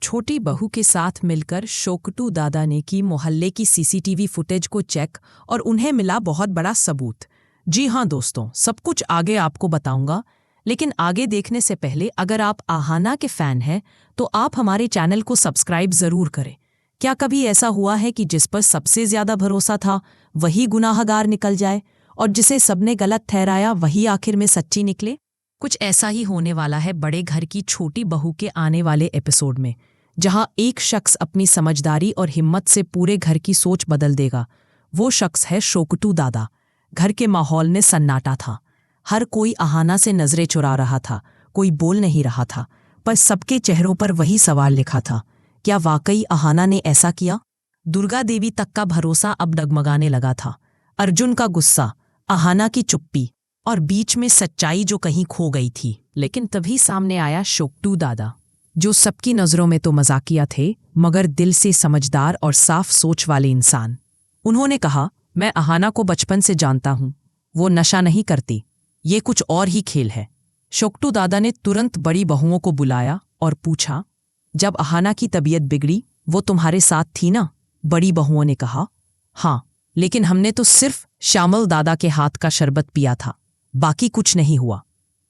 छोटी बहू के साथ मिलकर शोकटू दादा ने की मोहल्ले की सीसीटीवी फुटेज को चेक और उन्हें मिला बहुत बड़ा सबूत। जी हाँ दोस्तों, सब कुछ आगे आपको बताऊंगा, लेकिन आगे देखने से पहले अगर आप आहाना के फैन हैं तो आप हमारे चैनल को सब्सक्राइब जरूर करें। क्या कभी ऐसा हुआ है कि जिस पर सबसे ज्यादा भरोसा था वही गुनाहगार निकल जाए और जिसे सबने गलत ठहराया वही आखिर में सच्ची निकले? कुछ ऐसा ही होने वाला है बड़े घर की छोटी बहू के आने वाले एपिसोड में, जहां एक शख्स अपनी समझदारी और हिम्मत से पूरे घर की सोच बदल देगा। वो शख्स है शोकटू दादा। घर के माहौल में सन्नाटा था। हर कोई आहाना से नजरें चुरा रहा था। कोई बोल नहीं रहा था, पर सबके चेहरों पर वही सवाल लिखा था, क्या वाकई आहाना ने ऐसा किया? दुर्गा देवी तक का भरोसा अब डगमगाने लगा था। अर्जुन का गुस्सा, आहाना की चुप्पी और बीच में सच्चाई जो कहीं खो गई थी। लेकिन तभी सामने आया शोकटू दादा, जो सबकी नजरों में तो मजाकिया थे मगर दिल से समझदार और साफ सोच वाले इंसान। उन्होंने कहा, मैं आहाना को बचपन से जानता हूं। वो नशा नहीं करती, ये कुछ और ही खेल है। शोकटू दादा ने तुरंत बड़ी बहुओं को बुलाया और पूछा, जब आहाना की तबीयत बिगड़ी वो तुम्हारे साथ थी ना? बड़ी बहुओं ने कहा, हाँ, लेकिन हमने तो सिर्फ श्यामल दादा के हाथ का शरबत पिया था, बाकी कुछ नहीं हुआ।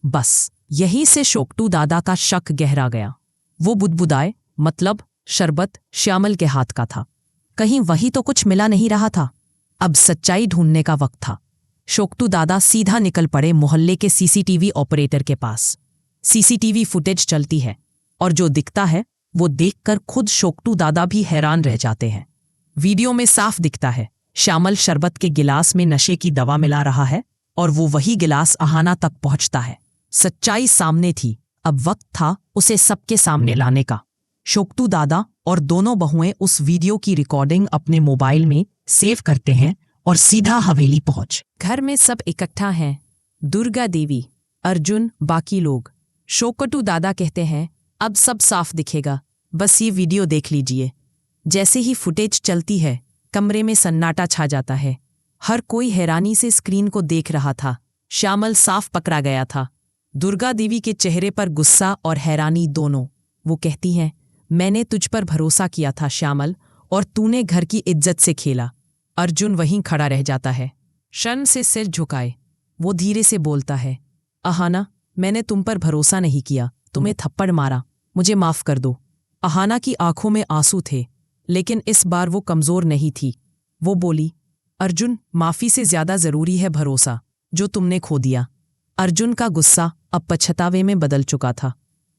बस यहीं से शोकटू दादा का शक गहरा गया। वो बुदबुदाए, मतलब शरबत श्यामल के हाथ का था? कहीं वही तो कुछ मिला नहीं रहा था। अब सच्चाई ढूंढने का वक्त था। शोकटू दादा सीधा निकल पड़े मोहल्ले के सीसीटीवी ऑपरेटर के पास। सीसीटीवी फुटेज चलती है और जो दिखता है वो देखकर खुद शोकटू दादा भी हैरान रह जाते हैं। वीडियो में साफ दिखता है, श्यामल शरबत के गिलास में नशे की दवा मिला रहा है और वो वही गिलास आहाना तक पहुंचता है। सच्चाई सामने थी, अब वक्त था उसे सबके सामने लाने का। शोकटू दादा और दोनों बहुएं उस वीडियो की रिकॉर्डिंग अपने मोबाइल में सेव करते हैं और सीधा हवेली पहुंच। घर में सब इकट्ठा हैं, दुर्गा देवी, अर्जुन, बाकी लोग। शोकटू दादा कहते हैं, अब सब साफ दिखेगा, बस ये वीडियो देख लीजिए। जैसे ही फुटेज चलती है कमरे में सन्नाटा छा जाता है। हर कोई हैरानी से स्क्रीन को देख रहा था। श्यामल साफ पकड़ा गया था। दुर्गा देवी के चेहरे पर गुस्सा और हैरानी दोनों। वो कहती हैं, मैंने तुझ पर भरोसा किया था श्यामल, और तूने घर की इज्जत से खेला। अर्जुन वहीं खड़ा रह जाता है, शर्म से सिर झुकाए। वो धीरे से बोलता है, आहाना, मैंने तुम पर भरोसा नहीं किया, तुम्हें थप्पड़ मारा, मुझे माफ कर दो। आहाना की आंखों में आंसू थे, लेकिन इस बार वो कमजोर नहीं थी। वो बोली, अर्जुन, माफी से ज्यादा जरूरी है भरोसा, जो तुमने खो दिया। अर्जुन का गुस्सा अब पछतावे में बदल चुका था।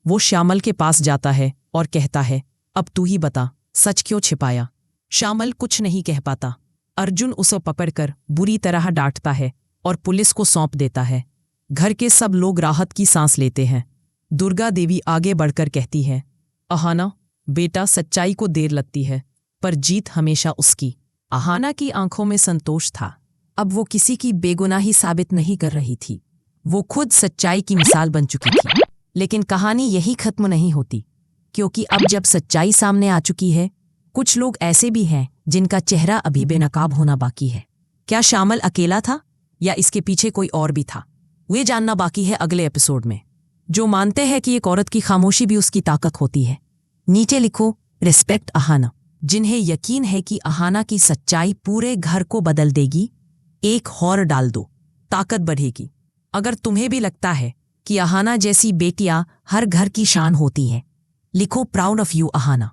वो श्यामल के पास जाता है और कहता है, अब तू ही बता, सच क्यों छिपाया? श्यामल कुछ नहीं कह पाता। अर्जुन उसे पकड़कर बुरी तरह डांटता है और पुलिस को सौंप देता है। घर के सब लोग राहत की सांस लेते हैं। दुर्गा देवी आगे बढ़कर कहती है, आहाना बेटा, सच्चाई को देर लगती है पर जीत हमेशा उसकी। आहाना की आंखों में संतोष था। अब वो किसी की बेगुनाही साबित नहीं कर रही थी, वो खुद सच्चाई की मिसाल बन चुकी थी। लेकिन कहानी यही खत्म नहीं होती, क्योंकि अब जब सच्चाई सामने आ चुकी है, कुछ लोग ऐसे भी हैं जिनका चेहरा अभी बेनकाब होना बाकी है। क्या श्यामल अकेला था या इसके पीछे कोई और भी था? वे जानना बाकी है अगले एपिसोड में। जो मानते हैं कि एक औरत की खामोशी भी उसकी ताकत होती है, नीचे लिखो, रिस्पेक्ट आहाना। जिन्हें यकीन है कि आहाना की सच्चाई पूरे घर को बदल देगी, एक और डाल दो, ताकत बढ़ेगी। अगर तुम्हें भी लगता है कि आहाना जैसी बेटियां हर घर की शान होती हैं, लिखो, प्राउड ऑफ यू आहाना।